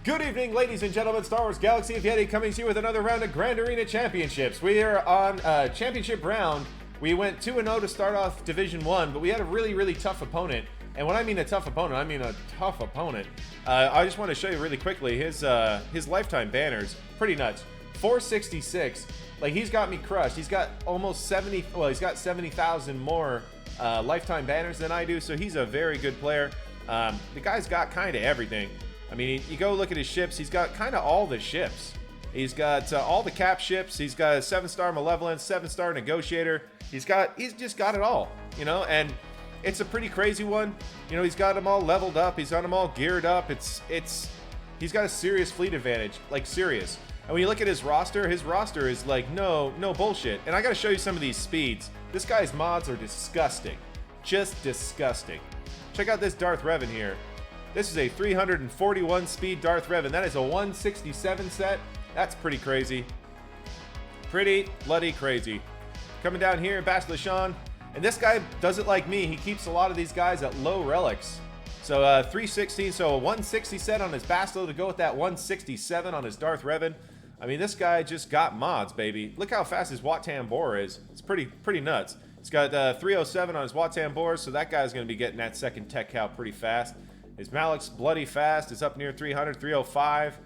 Good evening, ladies and gentlemen. Star Wars Galaxy of Yeti coming to you with another round of Grand Arena Championships. We are on championship round. We went 2-0 to start off Division 1, but we had a really tough opponent. And when I mean a tough opponent, I mean a tough opponent. I just want to show you really quickly his lifetime banners. Pretty nuts. 466. Like, he's got me crushed. He's got almost 70. Well, he's got 70,000 more lifetime banners than I do. So he's a very good player. The guy's got kind of everything. I mean, you go look at his ships. He's got kind of all the ships. He's got all the cap ships. He's got a 7-star Malevolence, 7-star Negotiator. He's just got it all, you know. And it's a pretty crazy one. You know, he's got them all leveled up. He's got them all geared up. He's got a serious fleet advantage, like serious. And when you look at his roster is like no bullshit. And I got to show you some of these speeds. This guy's mods are disgusting, just disgusting. Check out this Darth Revan here. This is a 341 speed Darth Revan. That is a 167 set. That's pretty crazy. Pretty bloody crazy. Coming down here, Bastila Shan. And this guy does it like me. He keeps a lot of these guys at low relics. So 316, so a 160 set on his Bastila to go with that 167 on his Darth Revan. I mean, this guy just got mods, baby. Look how fast his Wat Tambor is. It's pretty nuts. He's got 307 on his Wat Tambor, so that guy's going to be getting that second tech cow pretty fast. His Malak's bloody fast. It's up near 300, 305.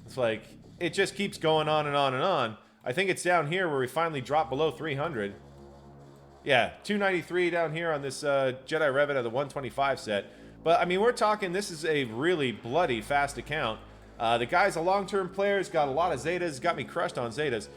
It's like, it just keeps going on and on and on. I think it's down here where we finally drop below 300. Yeah, 293 down here on this Jedi Revan of the 125 set. But, I mean, we're talking, this is a really bloody fast account. The guy's a long-term player. He's got a lot of Zetas. Got me crushed on Zetas.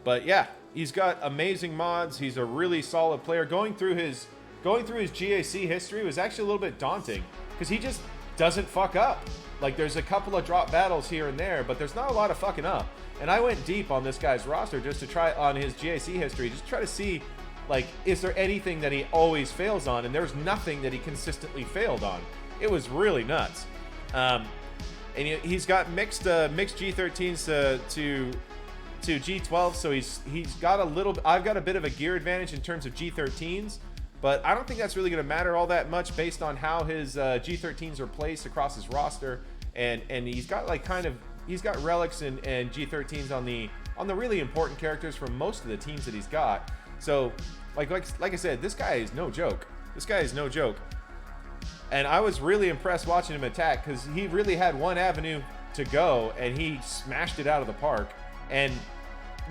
But, yeah, he's got amazing mods. He's a really solid player. Going through his GAC history was actually a little bit daunting because he just doesn't fuck up. Like, there's a couple of drop battles here and there, but there's not a lot of fucking up. And I went deep on this guy's roster just to try on his GAC history, just try to see, like, is there anything that he always fails on? And there's nothing that he consistently failed on. It was really nuts. And he's got mixed G13s to G12, so he's got a little. I've got a bit of a gear advantage in terms of G13s. But I don't think that's really going to matter all that much based on how his G13s are placed across his roster, and he's got he's got relics and G13s on the really important characters from most of the teams that he's got. So like I said, this guy is no joke. This guy is no joke. And I was really impressed watching him attack because he really had one avenue to go and he smashed it out of the park. And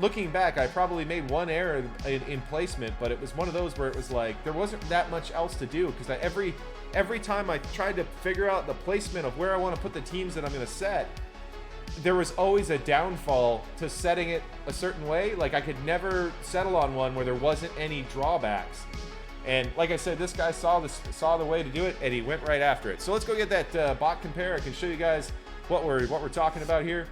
looking back, I probably made one error in placement, but it was one of those where it was like there wasn't that much else to do because every time I tried to figure out the placement of where I want to put the teams that I'm going to set, there was always a downfall to setting it a certain way. Like, I could never settle on one where there wasn't any drawbacks. And like I said, this guy saw the way to do it, and he went right after it. So let's go get that bot compare. I can show you guys what we're talking about here.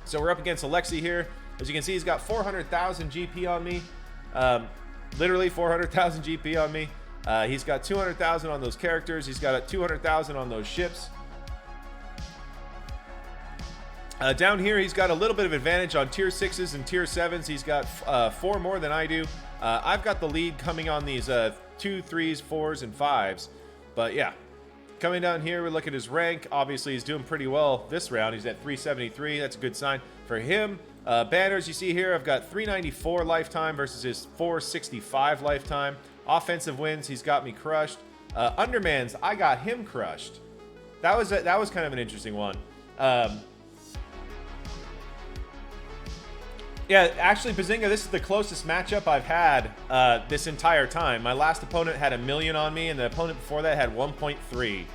So we're up against Alexi here. As you can see, he's got 400,000 GP on me. Literally 400,000 GP on me. He's got 200,000 on those characters. He's got 200,000 on those ships. Down here, he's got a little bit of advantage on tier 6s and tier 7s. He's got 4 more than I do. I've got the lead coming on these 2, 3s, 4s, and 5s. But yeah, coming down here, we look at his rank. Obviously, he's doing pretty well this round. He's at 373. That's a good sign for him. Banners, you see here, I've got 394 lifetime versus his 465 lifetime. Offensive wins, he's got me crushed. Undermans, I got him crushed. That was kind of an interesting one. Yeah, actually, Bazinga, this is the closest matchup I've had this entire time. My last opponent had 1 million on me, and the opponent before that had 1.3.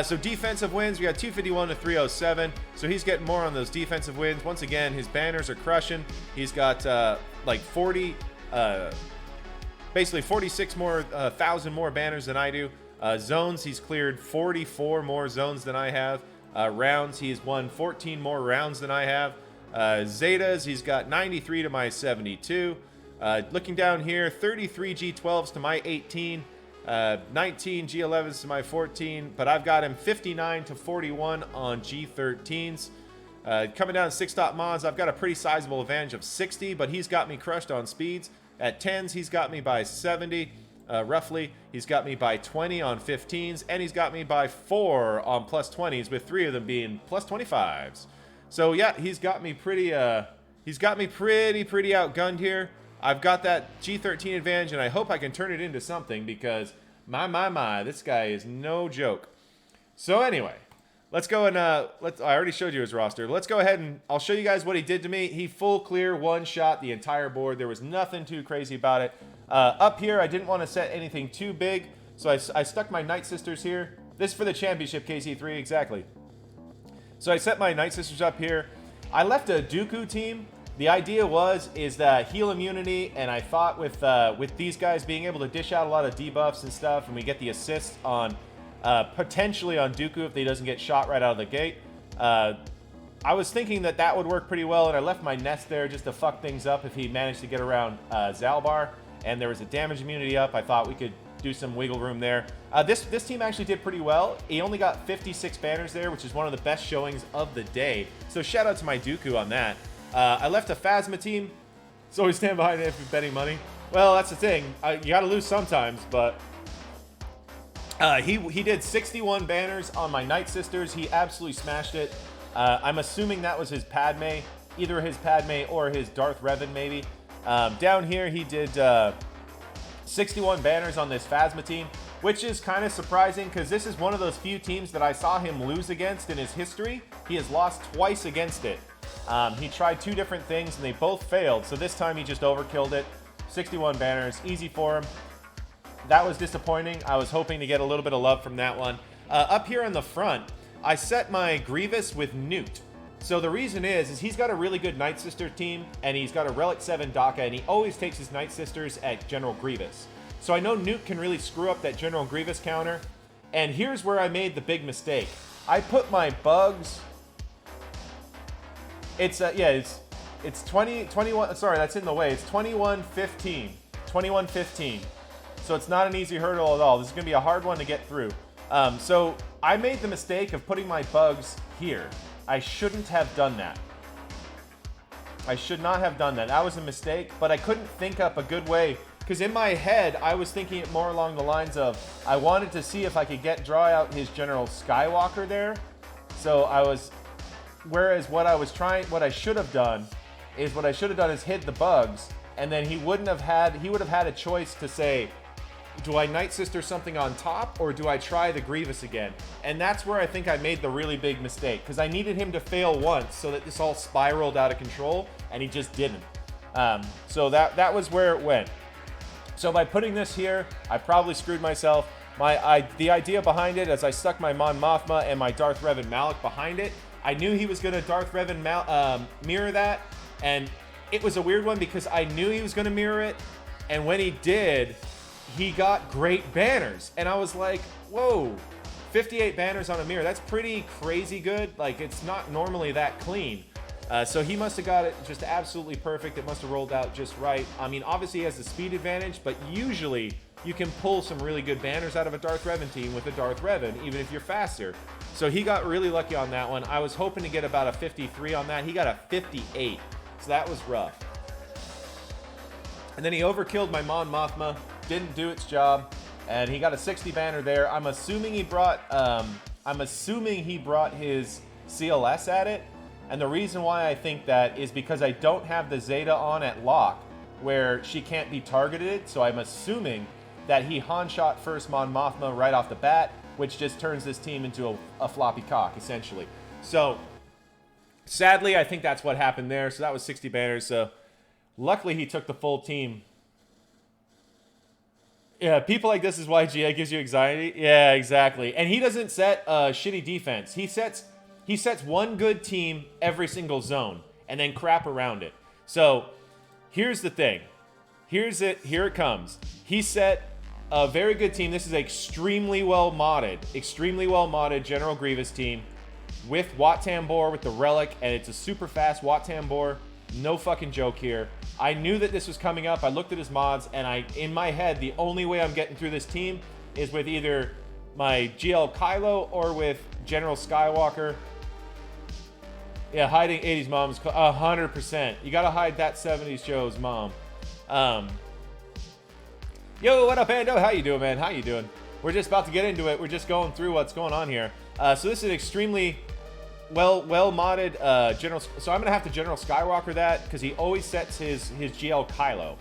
So defensive wins, we got 251 to 307. So he's getting more on those defensive wins. Once again, his banners are crushing. He's got like 40, basically 46 more thousand more banners than I do. Zones, he's cleared 44 more zones than I have. Rounds, he's won 14 more rounds than I have. Zetas, he's got 93 to my 72. Looking down here, 33 G12s to my 18. 19 G11s to my 14, but I've got him 59 to 41 on G13s. Coming down to 6-stop mods, I've got a pretty sizable advantage of 60, but he's got me crushed on speeds. At 10s, he's got me by 70. roughly. He's got me by 20 on 15s, and he's got me by 4 on plus 20s, with 3 of them being plus 25s. So yeah, he's got me pretty outgunned here. I've got that G13 advantage, and I hope I can turn it into something, because my, this guy is no joke. So anyway, let's go and I already showed you his roster. Let's go ahead and I'll show you guys what he did to me. He full clear one shot the entire board. There was nothing too crazy about it. Up here, I didn't want to set anything too big, so I stuck my Night Sisters here. This is for the championship, KC3, exactly. So I set my Night Sisters up here. I left a Dooku team. The idea is that heal immunity, and I thought with these guys being able to dish out a lot of debuffs and stuff, and we get the assist on potentially on Dooku if he doesn't get shot right out of the gate. I was thinking that would work pretty well, and I left my nest there just to fuck things up if he managed to get around Zalbar, and there was a damage immunity up. I thought we could do some wiggle room there. This team actually did pretty well. He only got 56 banners there, which is one of the best showings of the day. So shout out to my Dooku on that. I left a Phasma team, so we stand behind it if you're betting money. Well, that's the thing. You got to lose sometimes, but he did 61 banners on my Night Sisters. He absolutely smashed it. I'm assuming that was his Padme, either his Padme or his Darth Revan maybe. Down here, he did 61 banners on this Phasma team, which is kind of surprising because this is one of those few teams that I saw him lose against in his history. He has lost twice against it. He tried 2 different things and they both failed, so this time he just overkilled it. 61 banners, easy for him. That was disappointing. I was hoping to get a little bit of love from that one. Up here in the front, I set my Grievous with Newt. So the reason is he's got a really good Night Sister team, and he's got a Relic 7 DACA, and he always takes his Night Sisters at General Grievous. So I know Newt can really screw up that General Grievous counter, and here's where I made the big mistake. I put my bugs... It's 21, sorry, that's in the way. It's 21-15. 21-15. So it's not an easy hurdle at all. This is going to be a hard one to get through. So I made the mistake of putting my bugs here. I shouldn't have done that. I should not have done that. That was a mistake, but I couldn't think up a good way, because in my head, I was thinking it more along the lines of, I wanted to see if I could draw out his General Skywalker there. So whereas what I should have done is hid the bugs, and then he would have had a choice to say, do I Night Sister something on top, or do I try the Grievous again? And that's where I think I made the really big mistake, because I needed him to fail once so that this all spiraled out of control, and he just didn't. So that was where it went. So by putting this here, I probably screwed myself. The idea behind it, as I stuck my Mon Mothma and my Darth Revan Malak behind it, I knew he was going to Darth Revan mirror that, and it was a weird one because I knew he was going to mirror it, and when he did, he got great banners, and I was like, whoa, 58 banners on a mirror, that's pretty crazy good. Like, it's not normally that clean. So he must have got it just absolutely perfect. It must have rolled out just right. I mean, obviously he has the speed advantage, but usually you can pull some really good banners out of a Darth Revan team with a Darth Revan, even if you're faster. So he got really lucky on that one. I was hoping to get about a 53 on that. He got a 58, so that was rough. And then he overkilled my Mon Mothma, didn't do its job, and he got a 60 banner there. I'm assuming he brought his CLS at it, and the reason why I think that is because I don't have the Zeta on at lock, where she can't be targeted, so I'm assuming that he Han shot first Mon Mothma right off the bat, which just turns this team into a floppy cock, essentially. So, sadly, I think that's what happened there. So that was 60 banners. So, luckily, he took the full team. Yeah, people like this is why GA gives you anxiety. Yeah, exactly. And he doesn't set a shitty defense. He sets one good team every single zone, and then crap around it. So, here's the thing. Here it comes. He set a very good team. This is extremely well modded General Grievous team with Wat Tambor with the Relic, and it's a super fast Wat Tambor. No fucking joke here. I knew that this was coming up. I looked at his mods, and in my head, the only way I'm getting through this team is with either my GL Kylo or with General Skywalker. Yeah, hiding 80s moms, 100%. You gotta hide that 70s show's mom. Yo, what up, Ando? How you doing, man? How you doing? We're just about to get into it. We're just going through what's going on here. So this is an extremely well modded General. So I'm gonna have to General Skywalker that because he always sets his GL Kylo.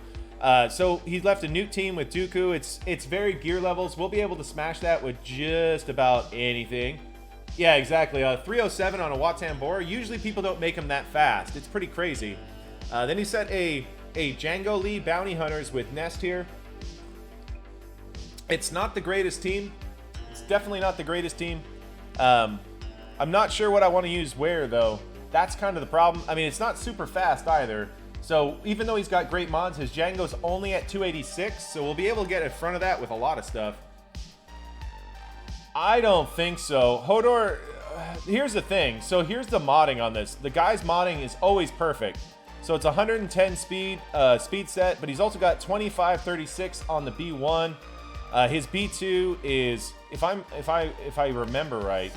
So he left a Newt team with Dooku. It's very gear levels. We'll be able to smash that with just about anything. Yeah, exactly. 307 on a Watan Bor. Usually people don't make them that fast. It's pretty crazy. Then he set a Jango Lee Bounty Hunters with Nest here. It's not the greatest team. It's definitely not the greatest team. I'm not sure what I want to use where, though. That's kind of the problem. I mean, it's not super fast either. So even though he's got great mods, his Jango's only at 286, so we'll be able to get in front of that with a lot of stuff. I don't think so. Hodor, here's the thing. So here's the modding on this. The guy's modding is always perfect. So it's 110 speed set, but he's also got 2536 on the B1. His B2 is, if I remember right,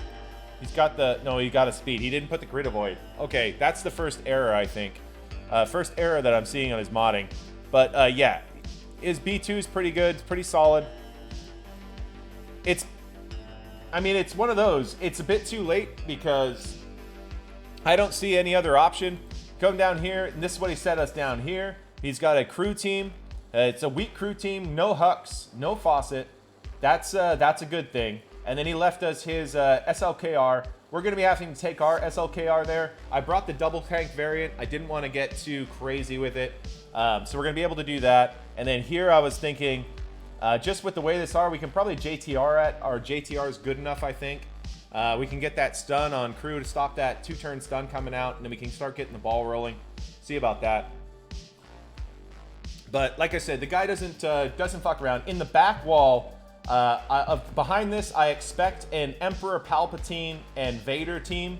he's got he got a speed. He didn't put the grid avoid. Okay, that's the first error, I think. First error that I'm seeing on his modding. But yeah, his B2 is pretty good. It's pretty solid. It's one of those. It's a bit too late because I don't see any other option. Come down here, and this is what he set us down here. He's got a crew team. It's a weak crew team, no Hux, no Fawcett. That's a good thing. And then he left us his SLKR. We're going to be having to take our SLKR there. I brought the double tank variant. I didn't want to get too crazy with it. So we're going to be able to do that. And then here I was thinking, just with the way this are, we can probably JTR it. Our JTR is good enough, I think. We can get that stun on crew to stop that 2-turn stun coming out. And then we can start getting the ball rolling. See about that. But like I said, the guy doesn't fuck around. In the back wall, behind this, I expect an Emperor Palpatine and Vader team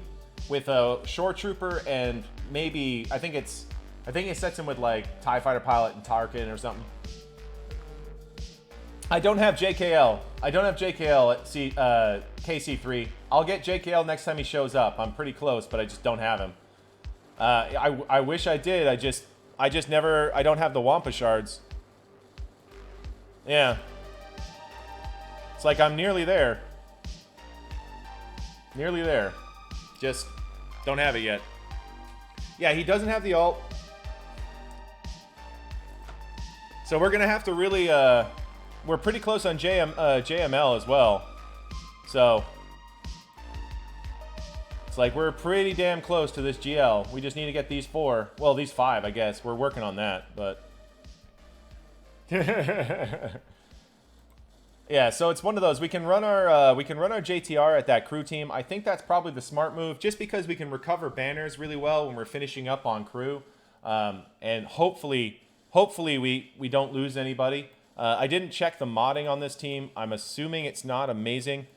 with a Shore Trooper and maybe I think it sets him with like TIE Fighter Pilot and Tarkin or something. I don't have JKL. I don't have JKL at KC3. I'll get JKL next time he shows up. I'm pretty close, but I just don't have him. I wish I did. I don't have the Wampa shards. Yeah. It's like I'm nearly there. Nearly there. Just don't have it yet. Yeah, he doesn't have the ult. So we're going to have to really, we're pretty close on JML as well. So it's like we're pretty damn close to this GL. We just need to get these 4. Well, these 5, I guess. We're working on that, but yeah. So it's one of those. We can run our JTR at that crew team. I think that's probably the smart move, just because we can recover banners really well when we're finishing up on crew, and hopefully we don't lose anybody. I didn't check the modding on this team. I'm assuming it's not amazing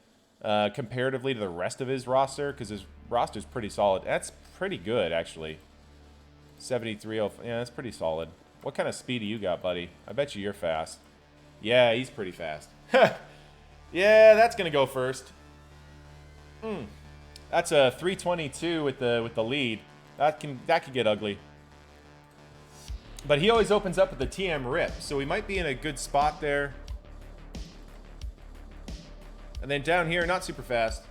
comparatively to the rest of his roster, because his roster's pretty solid. That's pretty good, actually. 7305. Yeah, that's pretty solid. What kind of speed do you got, buddy? I bet you're fast. Yeah, he's pretty fast. Yeah, that's gonna go first. That's a 322 with the lead. That could get ugly. But he always opens up with the TM rip, so we might be in a good spot there. And then down here, not super fast.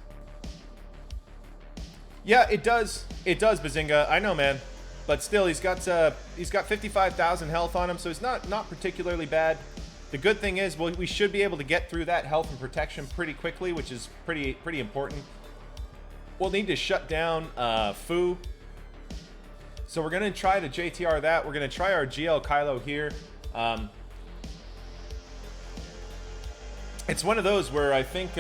Yeah, it does. It does, Bazinga. I know, man. But still, he's got 55,000 health on him, so it's not particularly bad. The good thing is, we should be able to get through that health and protection pretty quickly, which is pretty important. We'll need to shut down Fu. So we're going to try to JTR that. We're going to try our GL Kylo here. It's one of those where I think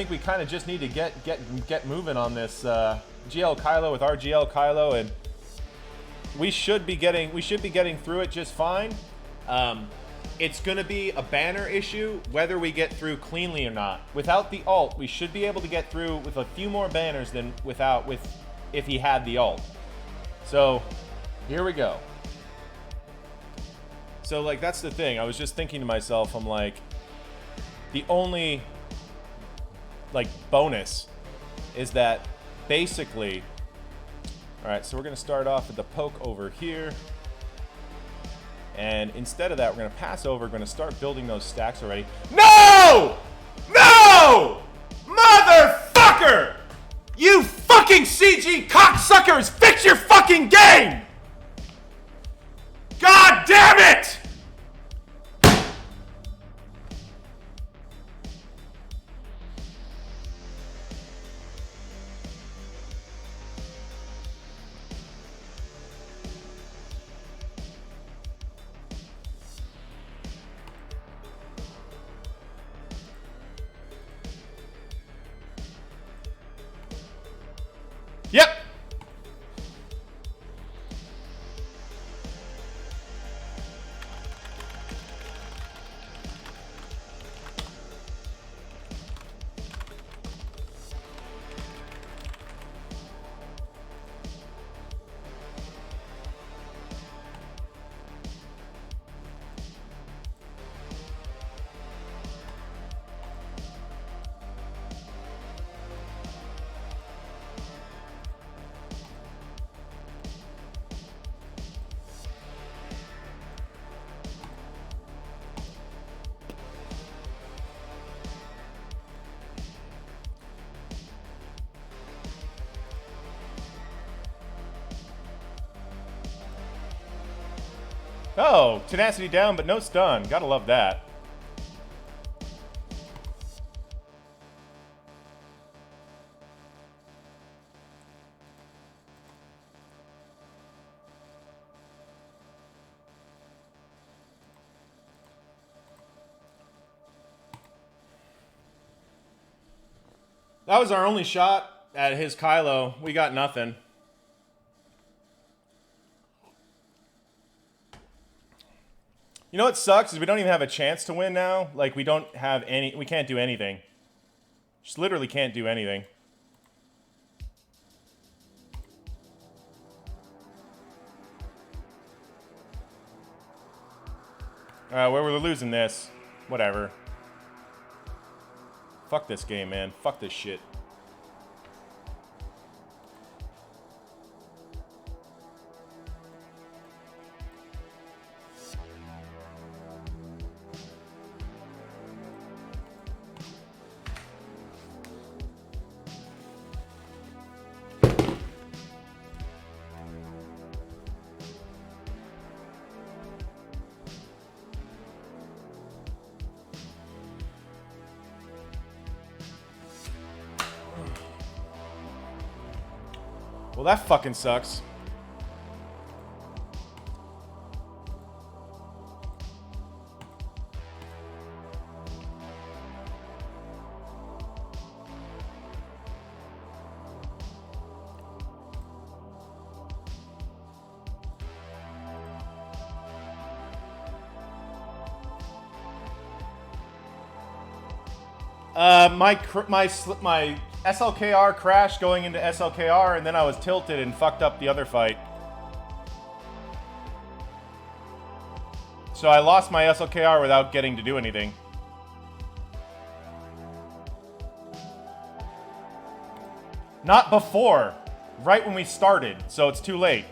we kind of just need to get moving on this GL Kylo with our GL Kylo, and we should be getting through it just fine. It's going to be a banner issue whether we get through cleanly or not. Without the ult, we should be able to get through with a few more banners than if he had the ult. So here we go. So like that's the thing. I was just thinking to myself, I'm like, the only like bonus is that basically, all right, so we're going to start off with the poke over here. And instead of that, we're going to pass over. We're going to start building those stacks already. No! No! Motherfucker! You fucking CG cocksuckers! Fix your fucking game! God damn it! Yep. Oh, tenacity down, but no stun. Gotta love that. That was our only shot at his Kylo. We got nothing. You know what sucks is we don't even have a chance to win now. Like, we don't have any... We can't do anything. Just literally can't do anything. Where we're losing this. Whatever. Fuck this game, man. Fuck this shit. Well, that fucking sucks. My SLKR crashed going into SLKR, and then I was tilted and fucked up the other fight. So I lost my SLKR without getting to do anything. Not before, right when we started, so it's too late.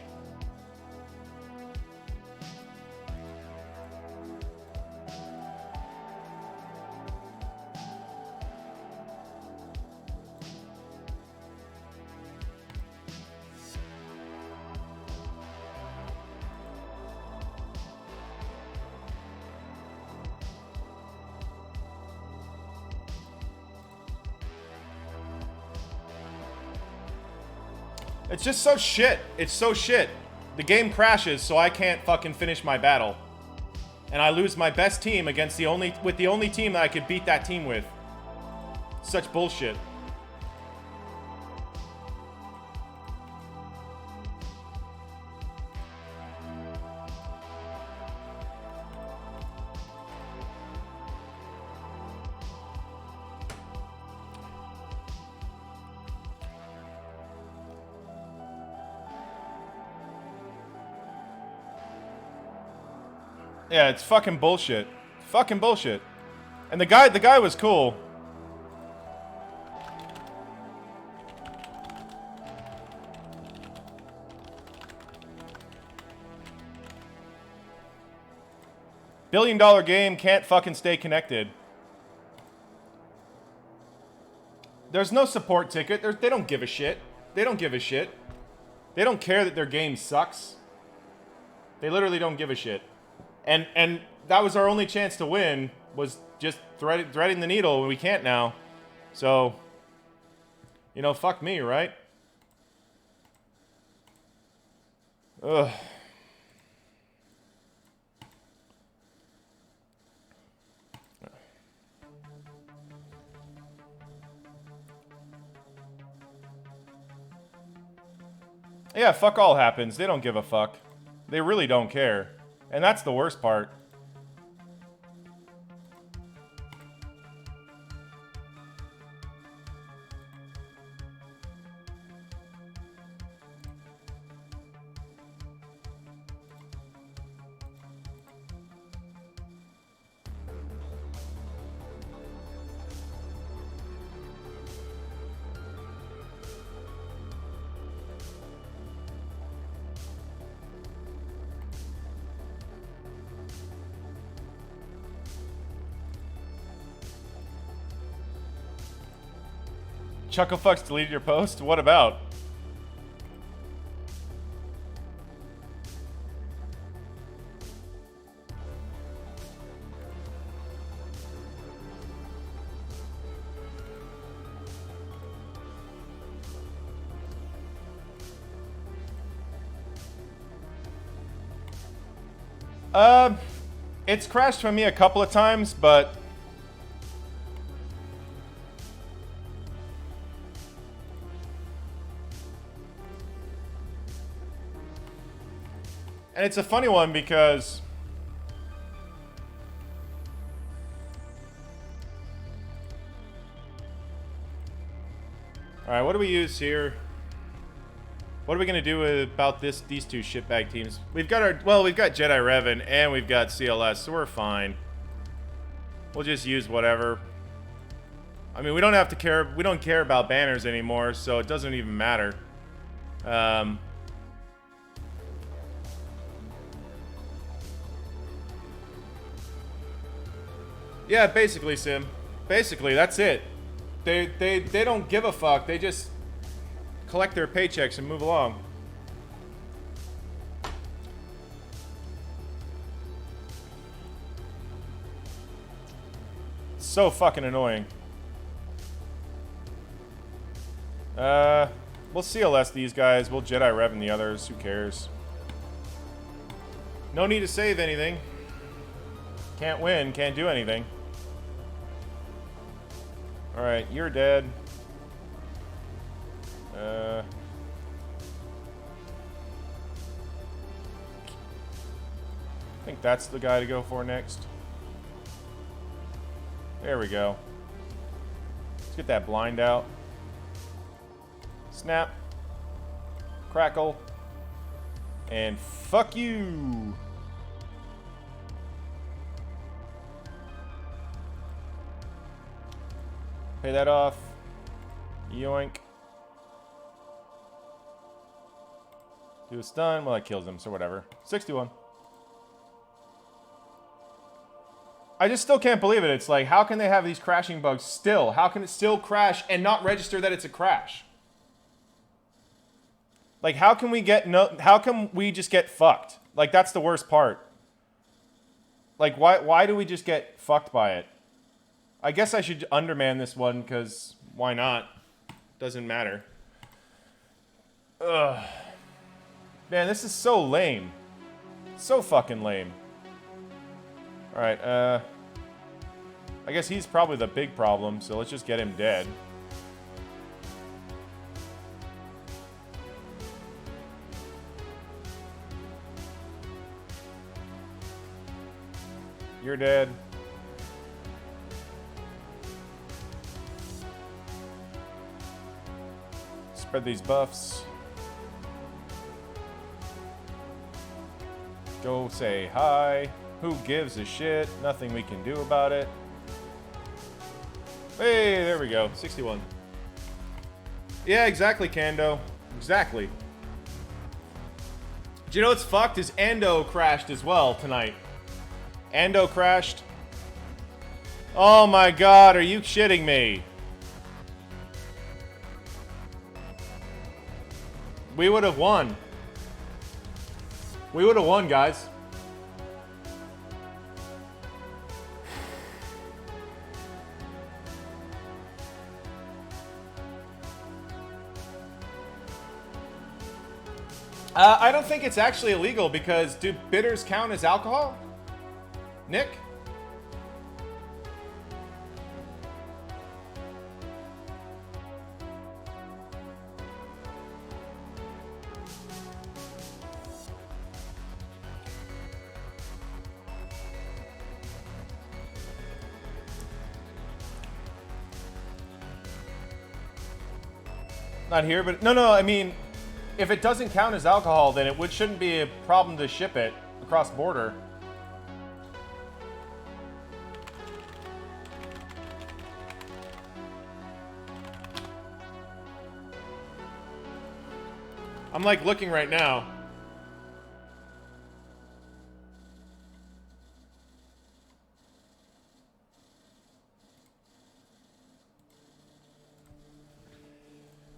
It's just so shit. It's so shit. The game crashes, so I can't fucking finish my battle. And I lose my best team against the only team that I could beat that team with. Such bullshit. Yeah, it's fucking bullshit. Fucking bullshit. And the guy was cool. Billion-dollar game can't fucking stay connected. There's no support ticket. They don't give a shit. They don't give a shit. They don't care that their game sucks. They literally don't give a shit. And that was our only chance to win, was just threading the needle, and we can't now. So, you know, fuck me, right? Ugh. Yeah, fuck all happens. They don't give a fuck. They really don't care. And that's the worst part. Chucklefucks deleted your post? What about? It's crashed for me a couple of times, but and it's a funny one because all right, what do we use here? What are we gonna do about these two shitbag teams? We've got we've got Jedi Revan and we've got CLS, so we're fine. We'll just use whatever. I mean, we don't have to care. We don't care about banners anymore, so it doesn't even matter. Yeah, basically, Sim. Basically, that's it. They don't give a fuck. They just collect their paychecks and move along. So fucking annoying. We'll CLS these guys. We'll Jedi Revan the others. Who cares? No need to save anything. Can't win. Can't do anything. Alright, you're dead. I think that's the guy to go for next. There we go. Let's get that blind out. Snap. Crackle. And fuck you! Pay that off. Yoink. Do a stun. Well, that kills him, so whatever. 61. I just still can't believe it. It's like, how can they have these crashing bugs still? How can it still crash and not register that it's a crash? Like, how can we just get fucked? Like, that's the worst part. Like, why do we just get fucked by it? I guess I should underman this one, because why not? Doesn't matter. Ugh. Man, this is so lame. So fucking lame. Alright, I guess he's probably the big problem, so let's just get him dead. You're dead. Spread these buffs. Go say hi. Who gives a shit? Nothing we can do about it. Hey, there we go. 61. Yeah, exactly, Kando. Exactly. Do you know what's fucked is Ando crashed as well tonight. Ando crashed. Oh my god, are you shitting me? We would have won. We would have won, guys. I don't think it's actually illegal because do bitters count as alcohol? Nick? Not here, but no, I mean, if it doesn't count as alcohol, then it shouldn't be a problem to ship it across border. I'm like looking right now.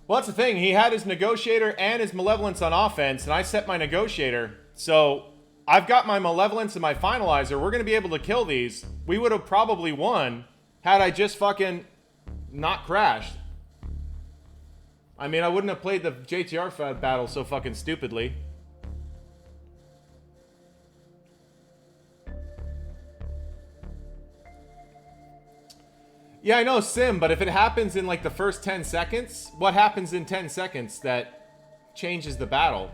Well, that's the thing. He had his negotiator and his malevolence on offense, and I set my negotiator. So I've got my malevolence and my finalizer. We're going to be able to kill these. We would have probably won had I just fucking not crashed. I mean, I wouldn't have played the JTR battle so fucking stupidly. Yeah, I know sim, but if it happens in like the first 10 seconds, what happens in 10 seconds that changes the battle?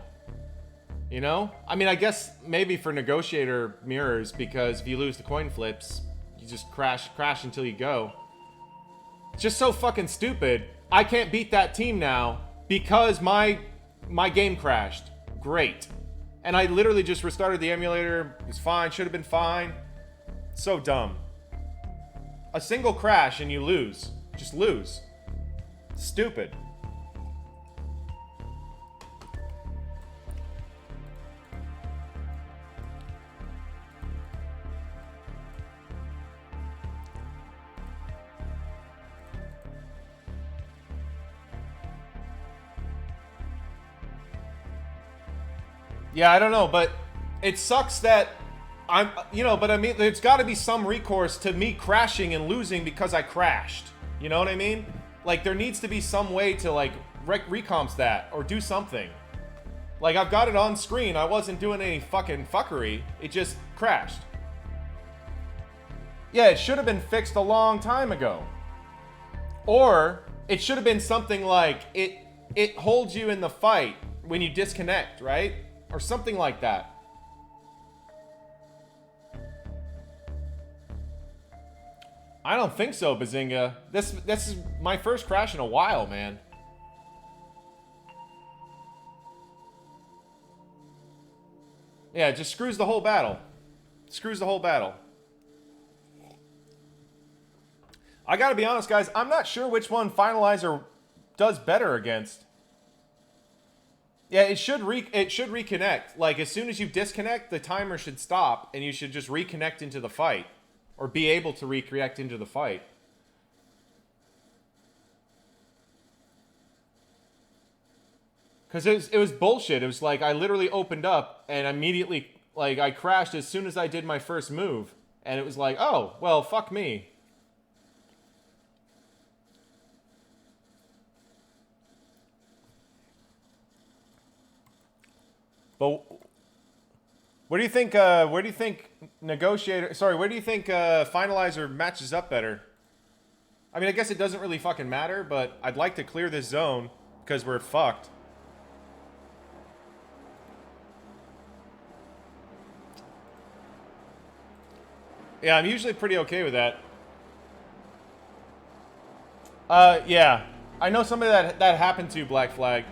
You know? I mean, I guess maybe for negotiator mirrors, because if you lose the coin flips, you just crash until you go. It's just so fucking stupid. I can't beat that team now because my game crashed. Great. And I literally just restarted the emulator. It was fine. Should have been fine. So dumb. A single crash and you lose. Just lose. Stupid. Yeah, I don't know, but it sucks that but I mean, there's got to be some recourse to me crashing and losing because I crashed. You know what I mean? Like, there needs to be some way to, like, recomps that or do something. Like, I've got it on screen. I wasn't doing any fucking fuckery. It just crashed. Yeah, it should have been fixed a long time ago. Or it should have been something like it holds you in the fight when you disconnect, right? Or something like that. I don't think so, Bazinga. This is my first crash in a while, man. Yeah, it just screws the whole battle. Screws the whole battle. I gotta be honest, guys. I'm not sure which one Finalizer does better against. Yeah, it should reconnect. Like, as soon as you disconnect, the timer should stop, and you should just reconnect into the fight. Or be able to reconnect into the fight. Because it was bullshit. It was like, I literally opened up, and immediately, like, I crashed as soon as I did my first move. And it was like, oh, well, fuck me. But where do you think Finalizer matches up better? I mean, I guess it doesn't really fucking matter, but I'd like to clear this zone because we're fucked. Yeah, I'm usually pretty okay with that. Yeah. I know somebody that happened to, Black Flag.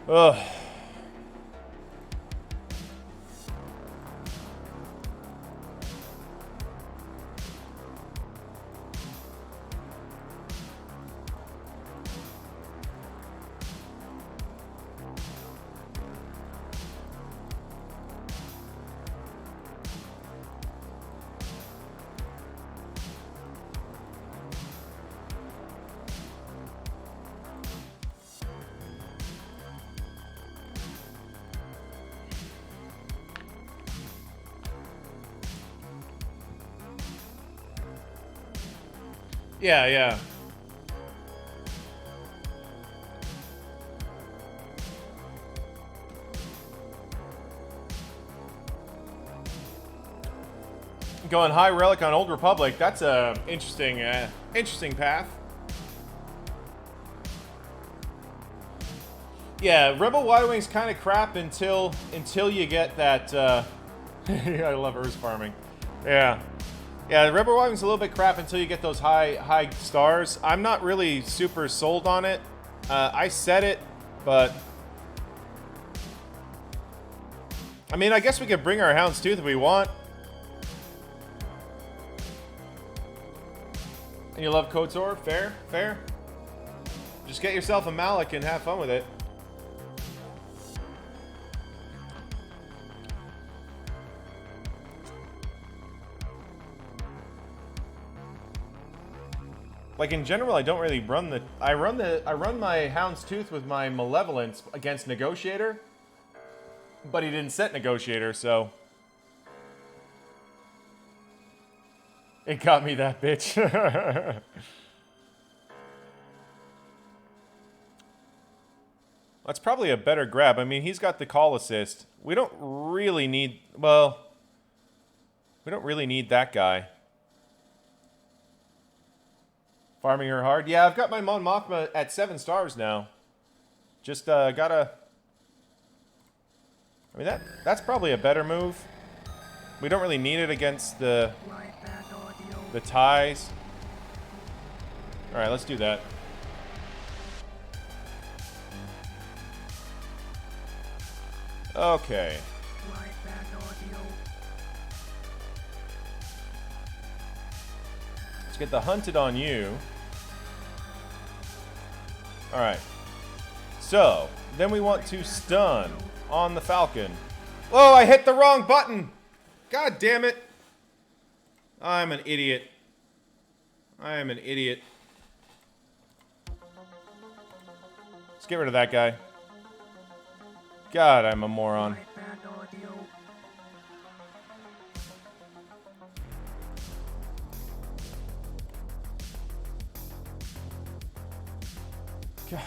Ugh. Yeah, yeah. Going high relic on Old Republic. That's a interesting path. Yeah, Rebel Y Wing's kind of crap until you get that. I love Earth farming. Yeah, yeah. Rebel Y Wing's a little bit crap until you get those high stars. I'm not really super sold on it. I said it, but I mean, I guess we could bring our Houndstooth if we want. And you love KOTOR? Fair, fair. Just get yourself a Malak and have fun with it. Like in general, I don't really run the. I run my Houndstooth with my Malevolence against Negotiator, but he didn't set Negotiator, so it got me that bitch. That's probably a better grab. I mean, he's got the call assist. We don't really need. Well, we don't really need that guy. Farming her hard. Yeah, I've got my Mon Mothma at 7 stars now. Just gotta. I mean that's probably a better move. We don't really need it against the ties. All right, let's do that. Okay. Let's get the hunted on you. All right. So, then we want to stun on the Falcon. Oh, I hit the wrong button. God damn it. I'm an idiot. I am an idiot. Let's get rid of that guy. God, I'm a moron. God.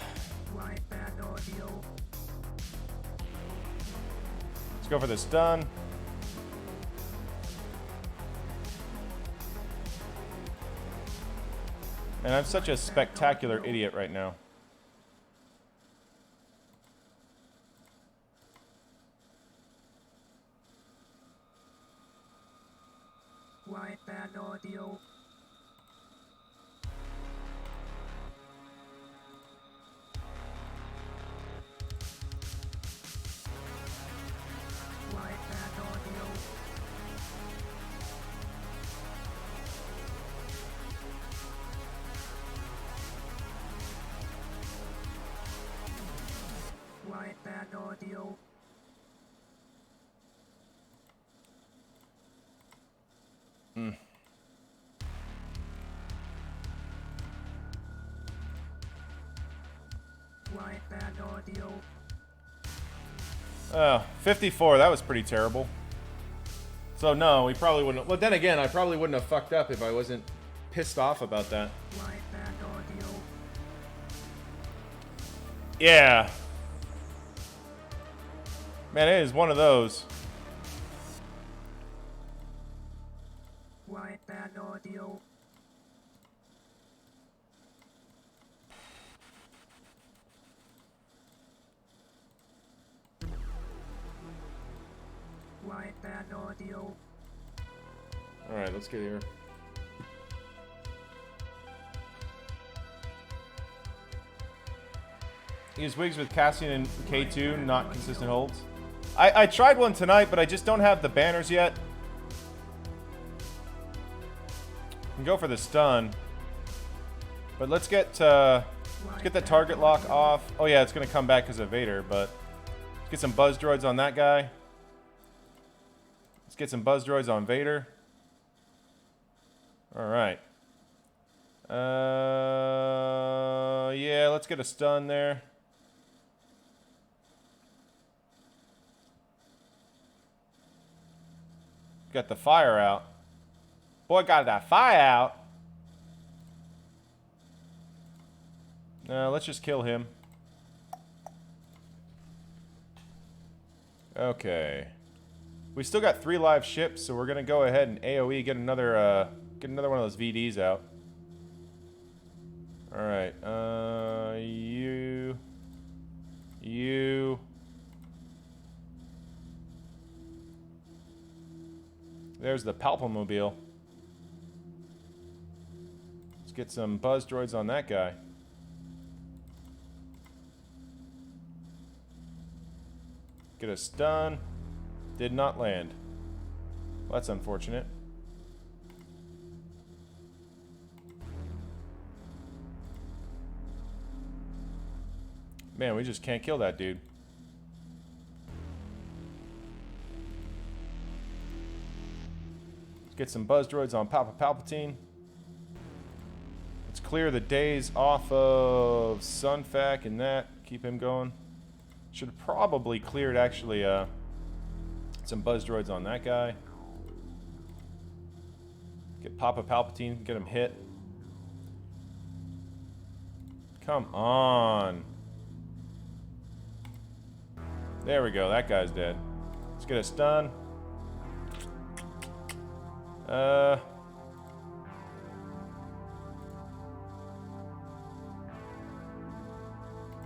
Let's go for the stun. And I'm such a spectacular idiot right now. Oh, 54, that was pretty terrible. So no, we probably wouldn't. Well, then again, I probably wouldn't have fucked up if I wasn't pissed off about that. Yeah. Man, it is one of those. Alright, let's get here. Use wigs with Cassian and K2, not consistent holds. I tried one tonight, but I just don't have the banners yet. I can go for the stun. But let's get that target lock off. Oh yeah, it's going to come back because of Vader, but let's get some buzz droids on that guy. Let's get some buzz droids on Vader. Alright. Yeah, let's get a stun there. Got the fire out. Boy, got that fire out. Let's just kill him. Okay. We still got 3 live ships, so we're gonna go ahead and AoE get another one of those VDs out. All right. You. There's the Palpamobile. Let's get some buzz droids on that guy. Get a stun. Did not land. Well, that's unfortunate. Man, we just can't kill that dude. Let's get some buzz droids on Papa Palpatine. Let's clear the days off of Sunfac and that. Keep him going. Should have probably cleared actually some buzz droids on that guy. Get Papa Palpatine, get him hit. Come on. There we go, that guy's dead. Let's get a stun. Yeah,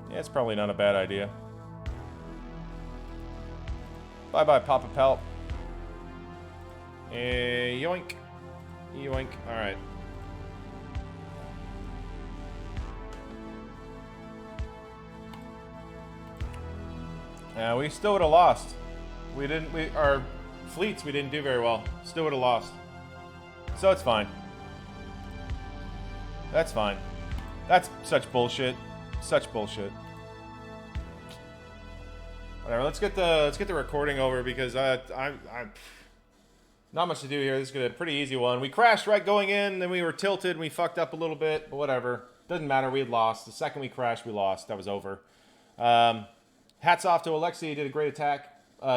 it's probably not a bad idea. Bye-bye, Papa Palp. Yoink. Yoink. Alright. We still would have lost. Our fleets, we didn't do very well. Still would have lost. So it's fine. That's fine. That's such bullshit. Such bullshit. Whatever. Let's get the recording over because I'm not much to do here. This is a pretty easy one. We crashed right going in, then we were tilted and we fucked up a little bit, but whatever. Doesn't matter. We had lost. The second we crashed, we lost. That was over. Hats off to Alexei. He did a great attack,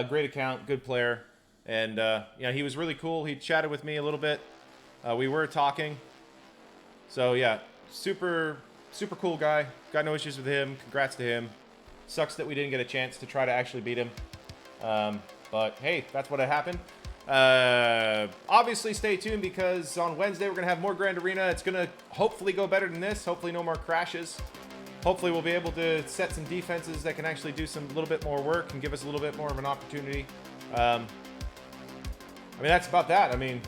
great account, good player, and yeah, he was really cool. He chatted with me a little bit. We were talking. So yeah, super cool guy. Got no issues with him. Congrats to him. Sucks that we didn't get a chance to try to actually beat him. But hey, that's what happened. Obviously stay tuned because on Wednesday we're going to have more Grand Arena. It's going to hopefully go better than this. Hopefully no more crashes. Hopefully we'll be able to set some defenses that can actually do some little bit more work and give us a little bit more of an opportunity. I mean, that's about that. I mean,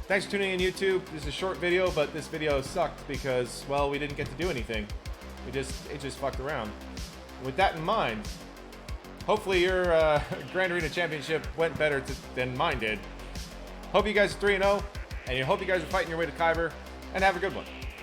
thanks for tuning in, YouTube. This is a short video, but this video sucked because, well, we didn't get to do anything. It just fucked around. With that in mind, hopefully your Grand Arena Championship went better than mine did. Hope you guys are 3-0, and I hope you guys are fighting your way to Kyber, and have a good one.